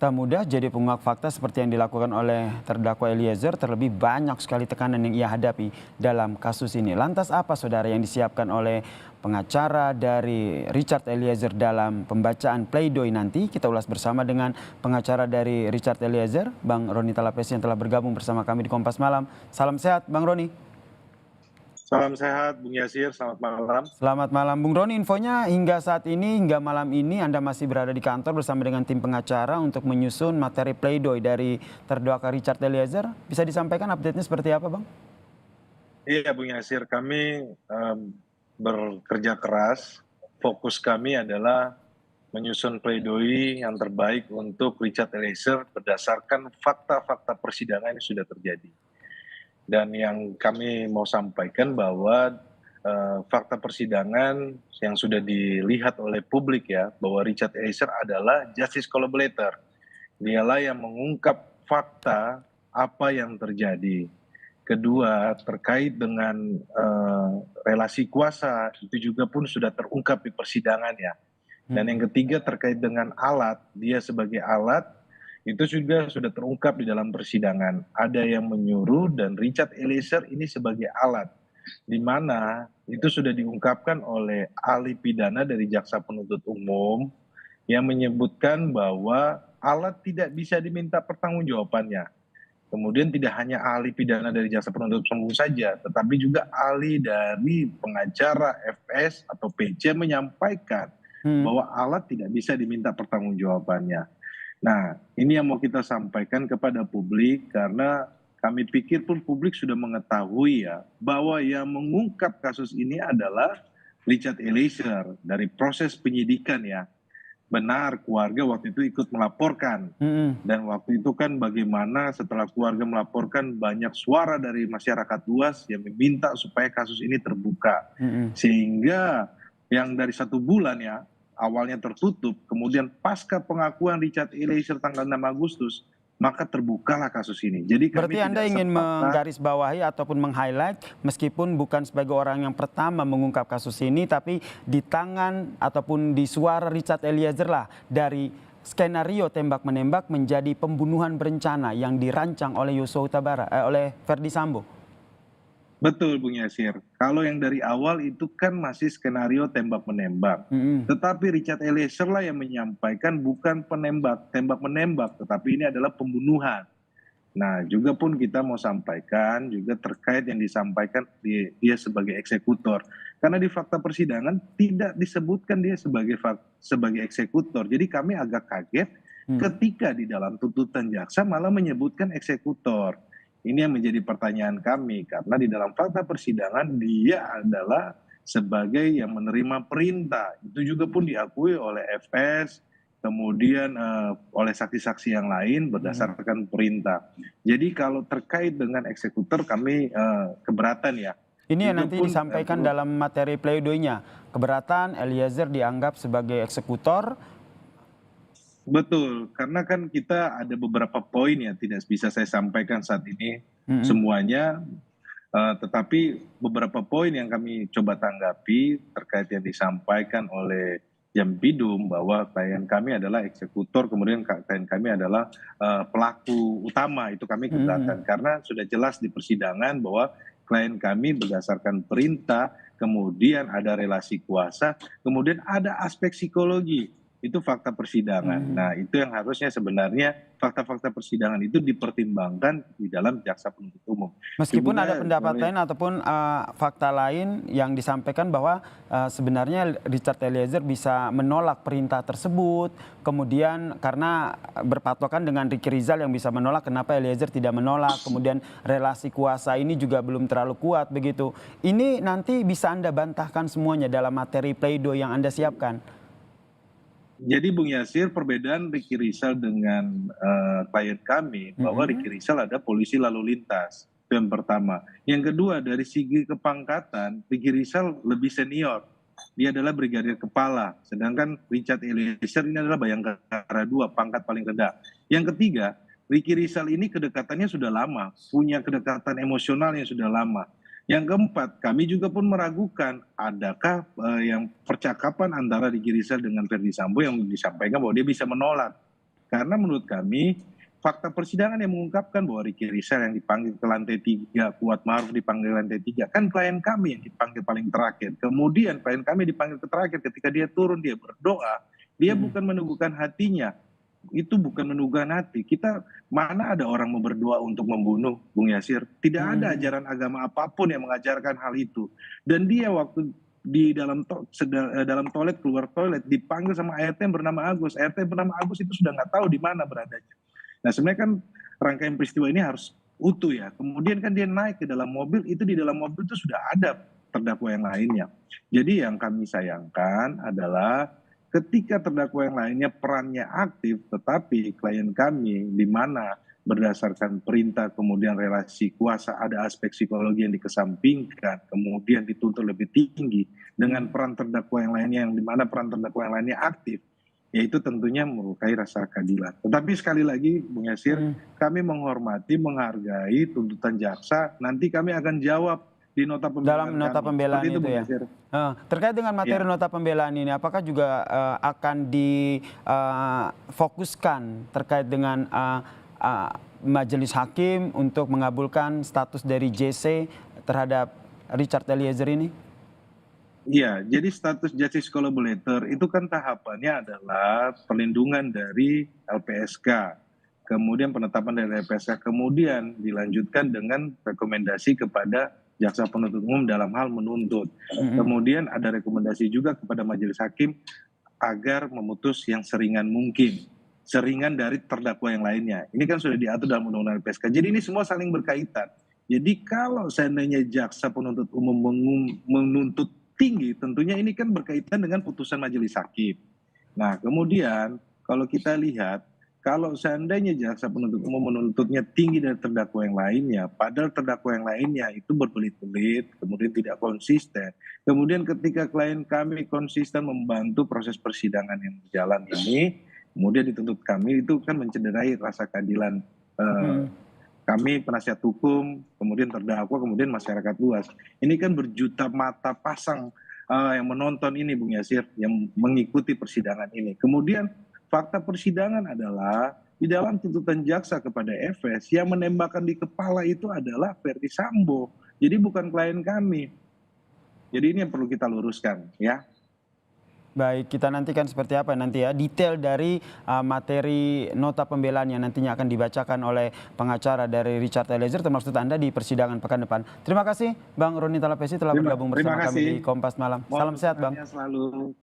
Tak mudah jadi penguak fakta seperti yang dilakukan oleh terdakwa Eliezer, terlebih banyak sekali tekanan yang ia hadapi dalam kasus ini. Lantas apa saudara yang disiapkan oleh pengacara dari Richard Eliezer dalam pembacaan pledoi nanti? Kita ulas bersama dengan pengacara dari Richard Eliezer, Bang Roni Talapesi yang telah bergabung bersama kami di Kompas Malam. Salam sehat Bang Roni. Salam sehat, Bung Yasir. Selamat malam. Selamat malam, Bung Roni. Infonya hingga saat ini, hingga malam ini Anda masih berada di kantor bersama dengan tim pengacara untuk menyusun materi pledoi dari terdakwa Richard Eliezer. Bisa disampaikan update-nya seperti apa, Bang? Iya, Bung Yasir. Kami bekerja keras. Fokus kami adalah menyusun pledoi yang terbaik untuk Richard Eliezer berdasarkan fakta-fakta persidangan yang sudah terjadi. Dan yang kami mau sampaikan bahwa fakta persidangan yang sudah dilihat oleh publik ya, bahwa Richard Eliezer adalah justice collaborator. Dialah yang mengungkap fakta apa yang terjadi. Kedua, terkait dengan relasi kuasa, itu juga pun sudah terungkap di persidangan ya. Dan yang ketiga terkait dengan alat, dia sebagai alat, itu juga sudah terungkap di dalam persidangan. Ada yang menyuruh dan Richard Eliezer ini sebagai alat. Di mana itu sudah diungkapkan oleh ahli pidana dari Jaksa Penuntut Umum yang menyebutkan bahwa alat tidak bisa diminta pertanggungjawabannya. Kemudian tidak hanya ahli pidana dari Jaksa Penuntut Umum saja, tetapi juga ahli dari pengacara FS atau PC menyampaikan bahwa alat tidak bisa diminta pertanggungjawabannya. Nah, ini yang mau kita sampaikan kepada publik karena kami pikir pun publik sudah mengetahui ya bahwa yang mengungkap kasus ini adalah Richard Eliezer dari proses penyidikan ya. Benar, keluarga waktu itu ikut melaporkan. Dan waktu itu kan bagaimana setelah keluarga melaporkan banyak suara dari masyarakat luas yang meminta supaya kasus ini terbuka. Sehingga yang dari 1 bulan ya, awalnya tertutup, kemudian pasca pengakuan Richard Eliezer tanggal 6 Agustus, maka terbukalah kasus ini. Jadi kami Berarti Anda ingin menggarisbawahi ataupun meng-highlight meskipun bukan sebagai orang yang pertama mengungkap kasus ini, tapi di tangan ataupun di suara Richard Eliezer lah dari skenario tembak-menembak menjadi pembunuhan berencana yang dirancang oleh Yosua Huta Barat, oleh Verdi Sambo. Betul, Bung Yasir. Kalau yang dari awal itu kan masih skenario tembak-menembak. Tetapi Richard Eliezer lah yang menyampaikan bukan penembak, tembak-menembak, tetapi ini adalah pembunuhan. Nah, juga pun kita mau sampaikan juga terkait yang disampaikan dia sebagai eksekutor. Karena di fakta persidangan tidak disebutkan dia sebagai eksekutor. Jadi kami agak kaget ketika di dalam tuntutan jaksa malah menyebutkan eksekutor. Ini yang menjadi pertanyaan kami, karena di dalam fakta persidangan dia adalah sebagai yang menerima perintah. Itu juga pun diakui oleh FS, kemudian oleh saksi-saksi yang lain berdasarkan perintah. Jadi kalau terkait dengan eksekutor kami keberatan ya. Ini yang nanti disampaikan dalam materi pledoi-nya. Keberatan Eliezer dianggap sebagai eksekutor. Betul, karena kan kita ada beberapa poin ya, tidak bisa saya sampaikan saat ini semuanya, tetapi beberapa poin yang kami coba tanggapi terkait yang disampaikan oleh Jampidum bahwa klien kami adalah eksekutor, kemudian klien kami adalah pelaku utama, itu kami keberatan karena sudah jelas di persidangan bahwa klien kami berdasarkan perintah, kemudian ada relasi kuasa, kemudian ada aspek psikologi. Itu fakta persidangan. Nah, itu yang harusnya sebenarnya fakta-fakta persidangan itu dipertimbangkan di dalam jaksa penuntut umum. Meskipun ada pendapat lain ataupun fakta lain yang disampaikan bahwa sebenarnya Richard Eliezer bisa menolak perintah tersebut. Kemudian karena berpatokan dengan Ricky Rizal yang bisa menolak, kenapa Eliezer tidak menolak. Kemudian relasi kuasa ini juga belum terlalu kuat begitu. Ini nanti bisa Anda bantahkan semuanya dalam materi pledoi yang Anda siapkan. Jadi Bung Yasir, perbedaan Ricky Rizal dengan klien kami bahwa Ricky Rizal ada polisi lalu lintas, itu yang pertama. Yang kedua, dari segi kepangkatan Ricky Rizal lebih senior, dia adalah brigadir kepala, sedangkan Richard Eliezer ini adalah Bayangkara 2, pangkat paling rendah. Yang ketiga, Ricky Rizal ini kedekatannya sudah lama, punya kedekatan emosional yang sudah lama. Yang keempat, kami juga pun meragukan adakah yang percakapan antara Ricky Rizal dengan Verdi Sambo yang disampaikan bahwa dia bisa menolak. Karena menurut kami fakta persidangan yang mengungkapkan bahwa Ricky Rizal yang dipanggil ke lantai 3, Kuat Maruf dipanggil lantai 3, kan klien kami yang dipanggil paling terakhir. Kemudian klien kami dipanggil ke terakhir, ketika dia turun dia berdoa, dia bukan meneguhkan hatinya. Itu bukan meneguhkan hati. Kita mana ada orang mau berdoa untuk membunuh, Bung Yasir? Tidak ada ajaran agama apapun yang mengajarkan hal itu. Dan dia waktu di dalam toilet, keluar toilet, dipanggil sama ART yang bernama Agus. ART yang bernama Agus itu sudah nggak tahu di mana beradanya. Nah sebenarnya kan rangkaian peristiwa ini harus utuh ya. Kemudian kan dia naik ke dalam mobil, itu di dalam mobil itu sudah ada terdakwa yang lainnya. Jadi yang kami sayangkan adalah ketika terdakwa yang lainnya perannya aktif, tetapi klien kami di mana berdasarkan perintah kemudian relasi kuasa ada aspek psikologi yang dikesampingkan, kemudian dituntut lebih tinggi dengan peran terdakwa yang lainnya yang di mana peran terdakwa yang lainnya aktif, yaitu tentunya melukai rasa keadilan. Tetapi sekali lagi, Bung Yasir, kami menghormati, menghargai tuntutan jaksa. Nanti kami akan jawab di nota pembelaan dalam nota kami. pembelaan Seperti itu Bung ya. Yasir. Terkait dengan materi nota pembelaan ini, apakah juga akan difokuskan terkait dengan majelis hakim untuk mengabulkan status dari JC terhadap Richard Eliezer ini? Iya, jadi status justice collaborator itu kan tahapannya adalah perlindungan dari LPSK, kemudian penetapan dari LPSK, kemudian dilanjutkan dengan rekomendasi kepada jaksa penuntut umum dalam hal menuntut. Kemudian ada rekomendasi juga kepada majelis hakim agar memutus yang seringan mungkin, seringan dari terdakwa yang lainnya. Ini kan sudah diatur dalam undang-undang LPSK. Jadi ini semua saling berkaitan. Jadi kalau seandainya jaksa penuntut umum menuntut tinggi, tentunya ini kan berkaitan dengan putusan majelis hakim. Nah, kemudian kalau kita lihat, kalau seandainya jaksa penuntut umum menuntutnya tinggi dari terdakwa yang lainnya, padahal terdakwa yang lainnya itu berbelit-belit, kemudian tidak konsisten. Kemudian ketika klien kami konsisten membantu proses persidangan yang berjalan ini, kemudian dituntut kami, itu kan mencederai rasa keadilan kami penasihat hukum, kemudian terdakwa, kemudian masyarakat luas. Ini kan berjuta mata pasang yang menonton ini, Bung Yasir, yang mengikuti persidangan ini. Kemudian fakta persidangan adalah di dalam tuntutan jaksa kepada FS yang menembakkan di kepala itu adalah Verdi Sambo. Jadi bukan klien kami. Jadi ini yang perlu kita luruskan, ya. Baik, kita nantikan seperti apa nanti ya detail dari materi nota pembelaan yang nantinya akan dibacakan oleh pengacara dari Richard Eliezer termasuk Anda di persidangan pekan depan. Terima kasih Bang Roni Talapesi telah bergabung bersama kami di Kompas Malam. Salam sehat Bang. Selalu.